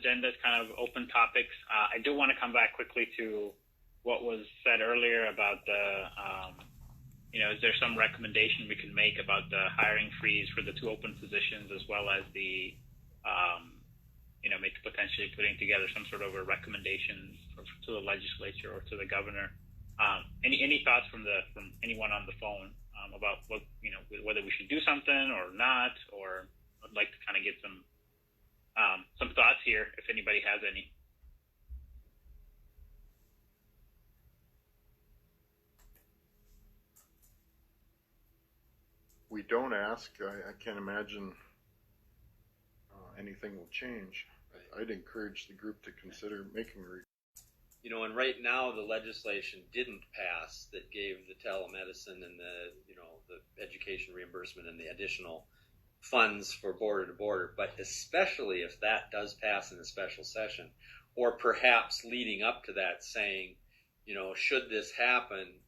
agenda is kind of open topics. I do want to come back quickly to what was said earlier about the, is there some recommendation we can make about the hiring freeze for the 2 open positions, as well as the, maybe potentially putting together some sort of a recommendation to the legislature or to the governor. Any thoughts from anyone on the phone about what, whether we should do something or not, or I'd like to kind of get some thoughts here if anybody has any. We don't ask. I can't imagine anything will change. I'd encourage the group to consider making a and right now the legislation didn't pass that gave the telemedicine and the education reimbursement and the additional funds for border to border. But especially if that does pass in a special session, or perhaps leading up to that saying, should this happen,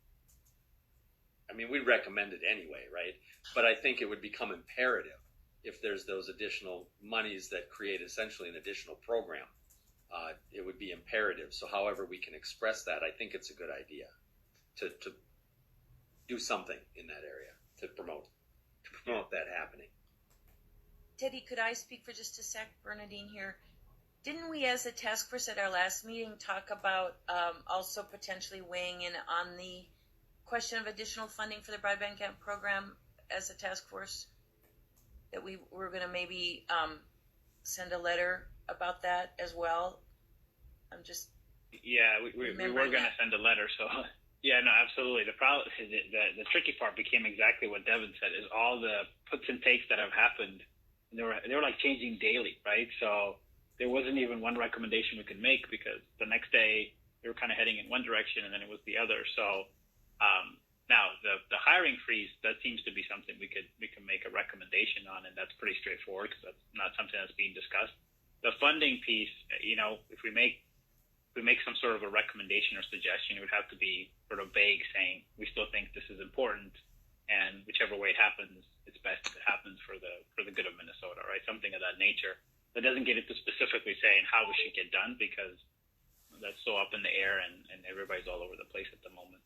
I mean, we recommend it anyway, right? But I think it would become imperative if there's those additional monies that create essentially an additional program. It would be imperative. So however we can express that, I think it's a good idea to do something in that area to promote that happening. Teddy, could I speak for just a sec? Bernadine here. Didn't we as a task force at our last meeting talk about also potentially weighing in on the question of additional funding for the broadband camp program as a task force? That we were going to maybe send a letter about that as well. I'm just we were going to send a letter. So yeah, no, absolutely. The problem, the tricky part became exactly what Devin said: is all the puts and takes that have happened. And they were like changing daily, right? So there wasn't even one recommendation we could make, because the next day they were kind of heading in one direction and then it was the other. So now the hiring freeze, that seems to be something we can make a recommendation on, and that's pretty straightforward because that's not something that's being discussed. The funding piece, if we make some sort of a recommendation or suggestion, it would have to be sort of vague, saying we still think this is important, and whichever way it happens, it's best if it happens for the good of Minnesota, right? Something of that nature. That doesn't get into specifically saying how it should get done, because that's so up in the air and everybody's all over the place at the moment.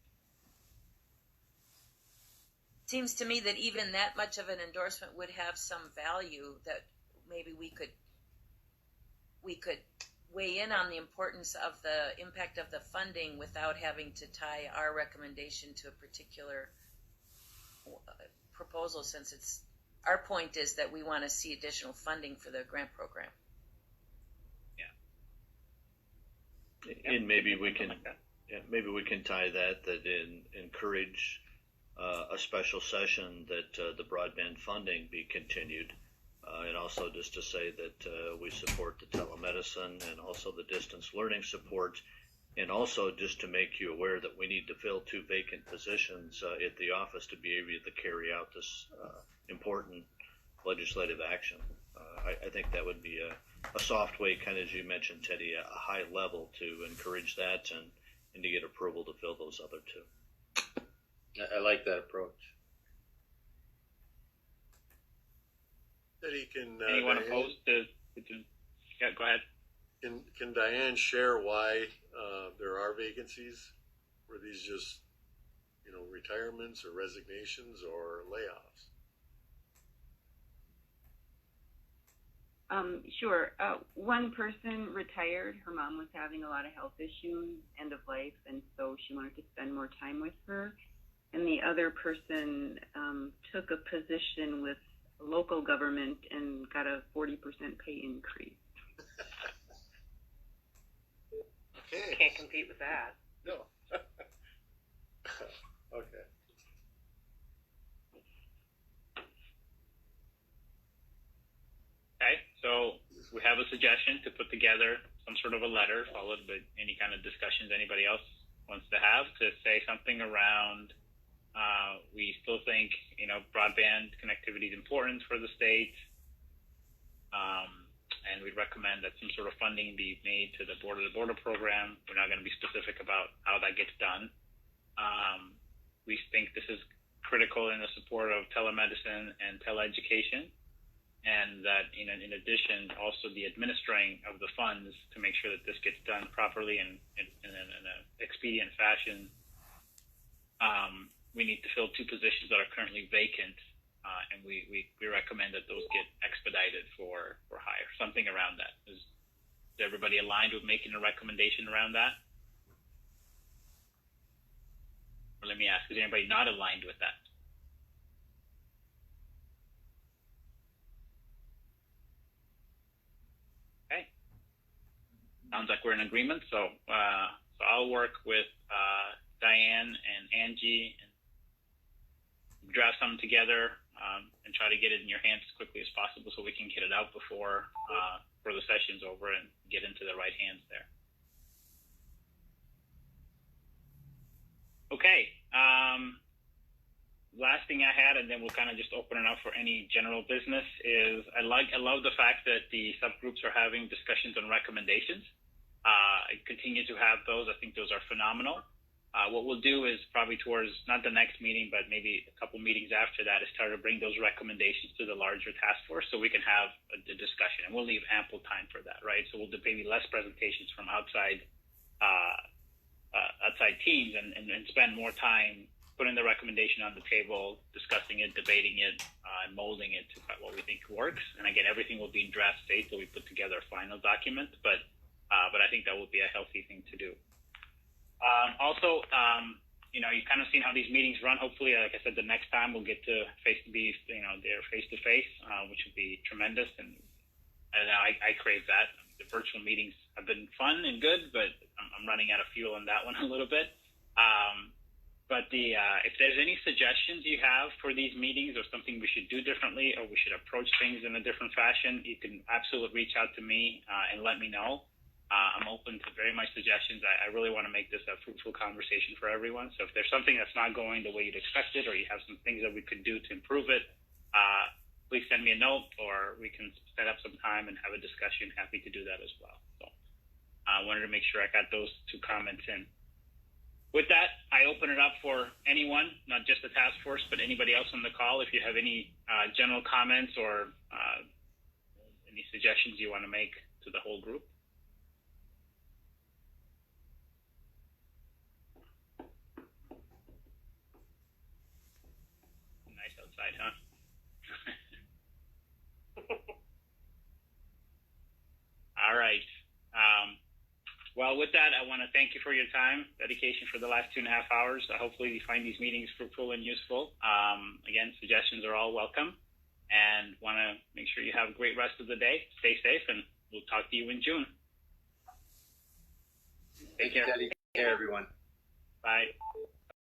Seems to me that even that much of an endorsement would have some value, that maybe we could weigh in on the importance of the impact of the funding without having to tie our recommendation to a particular proposal, since our point is that we want to see additional funding for the grant program. Yeah. And maybe we can tie that encourage a special session that the broadband funding be continued, and also just to say that we support the telemedicine and also the distance learning support, and also just to make you aware that we need to fill 2 vacant positions at the office to be able to carry out this important legislative action. I think that would be a soft way, kind of as you mentioned, Teddy, a high level to encourage that and to get approval to fill those other 2. I like that approach. Eddie, can anyone opposed to? Yeah, go ahead. Can Diane share why there are vacancies? Were these just retirements or resignations or layoffs? Sure. One person retired. Her mom was having a lot of health issues, end of life, and so she wanted to spend more time with her. And the other person took a position with local government and got a 40% pay increase. Okay. Can't compete with that. No. Okay. Okay, so we have a suggestion to put together some sort of a letter, followed by any kind of discussions anybody else wants to have, to say something around we still think broadband connectivity is important for the state, and we'd recommend that some sort of funding be made to the border-to-border program. We're not going to be specific about how that gets done. We think this is critical in the support of telemedicine and teleeducation. and that in addition, also the administering of the funds to make sure that this gets done properly and in an expedient fashion. We need to fill 2 positions that are currently vacant, and we recommend that those get expedited for hire, something around that. Is everybody aligned with making a recommendation around that? Or let me ask, is anybody not aligned with that? Okay. Sounds like we're in agreement. So I'll work with Diane and Angie and draft something together and try to get it in your hands as quickly as possible so we can get it out before the session's over and get into the right hands there. Okay. Last thing I had, and then we'll kind of just open it up for any general business, is I love the fact that the subgroups are having discussions on recommendations. I continue to have those. I think those are phenomenal. What we'll do is probably towards not the next meeting, but maybe a couple meetings after that, is try to bring those recommendations to the larger task force so we can have a discussion, and we'll leave ample time for that, right? So we'll do maybe less presentations from outside teams and spend more time putting the recommendation on the table, discussing it, debating it, and molding it to what we think works. And again, everything will be in draft state till we put together a final document, but I think that would be a healthy thing to do. Also, you've kind of seen how these meetings run. Hopefully, like I said, the next time we'll get to they're face to face, which would be tremendous. And I crave that. The virtual meetings have been fun and good, but I'm running out of fuel on that one a little bit. But if there's any suggestions you have for these meetings or something we should do differently or we should approach things in a different fashion, you can absolutely reach out to me and let me know. I'm open to very much suggestions. I really want to make this a fruitful conversation for everyone. So if there's something that's not going the way you'd expected or you have some things that we could do to improve it, please send me a note or we can set up some time and have a discussion. Happy to do that as well. So I wanted to make sure I got those 2 comments in. With that, I open it up for anyone, not just the task force, but anybody else on the call. If you have any general comments or any suggestions you want to make to the whole group. Nice outside, huh? All right. Well, with that, I want to thank you for your time, dedication for the last 2.5 hours. Hopefully you find these meetings fruitful and useful. Again, suggestions are all welcome, and want to make sure you have a great rest of the day. Stay safe, and we'll talk to you in June. Take care. Take care, everyone. Bye.